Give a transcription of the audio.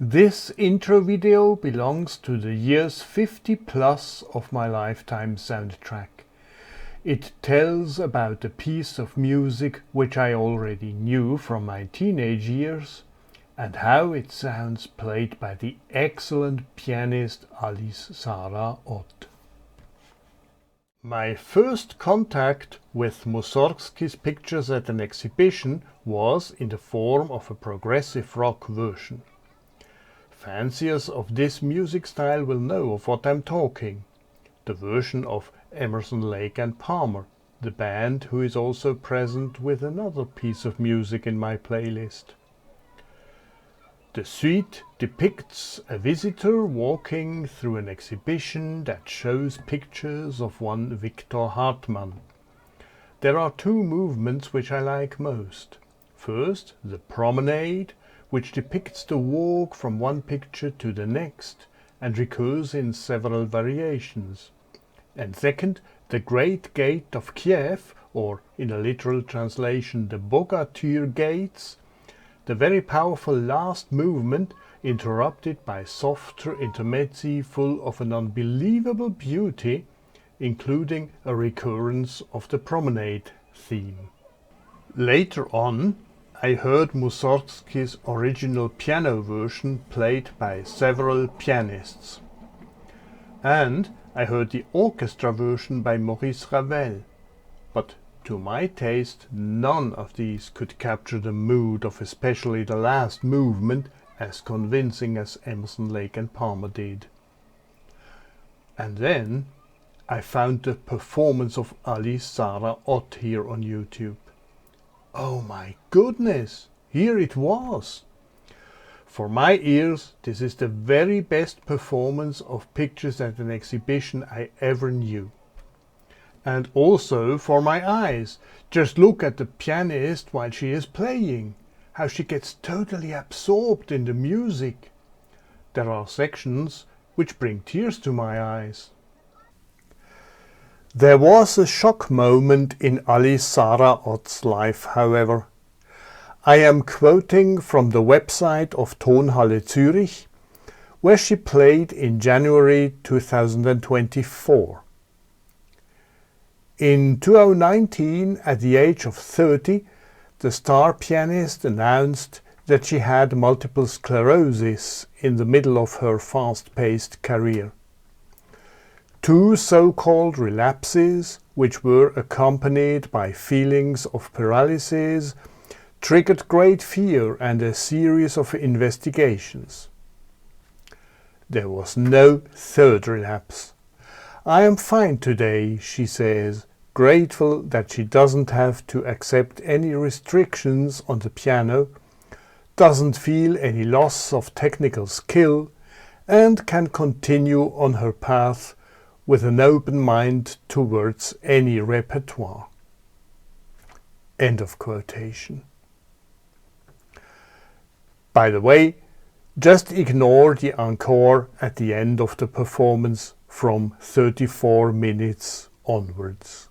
This intro video belongs to the years 50 plus of my lifetime soundtrack. It tells about a piece of music which I already knew from my teenage years and how it sounds played by the excellent pianist Alice Sarah Ott. My first contact with Mussorgsky's pictures at an exhibition was in the form of a progressive rock version. Fanciers of this music style will know of what I'm talking. The version of Emerson, Lake and Palmer, the band who is also present with another piece of music in my playlist. The suite depicts a visitor walking through an exhibition that shows pictures of one Victor Hartmann. There are two movements which I like most. First, the promenade, which depicts the walk from one picture to the next and recurs in several variations. And second, the Great Gate of Kiev, or in a literal translation the Bogatyr Gates, the very powerful last movement interrupted by softer intermezzi full of an unbelievable beauty, including a recurrence of the promenade theme. Later on, I heard Mussorgsky's original piano version played by several pianists. And I heard the orchestra version by Maurice Ravel. But to my taste, none of these could capture the mood of especially the last movement as convincing as Emerson, Lake and Palmer did. And then I found the performance of Alice Sarah Ott here on YouTube. Oh my goodness, here it was! For my ears, this is the very best performance of pictures at an exhibition I ever knew. And also for my eyes. Just look at the pianist while she is playing, how she gets totally absorbed in the music. There are sections which bring tears to my eyes. There was a shock moment in Alice Sarah Ott's life, however. I am quoting from the website of Tonhalle Zürich, where she played in January 2024. In 2019, at the age of 30, the star pianist announced that she had multiple sclerosis in the middle of her fast-paced career. Two so-called relapses, which were accompanied by feelings of paralysis, triggered great fear and a series of investigations. There was no third relapse. I am fine today, she says, grateful that she doesn't have to accept any restrictions on the piano, doesn't feel any loss of technical skill, and can continue on her path with an open mind towards any repertoire. End of quotation. By the way, just ignore the encore at the end of the performance from 34 minutes onwards.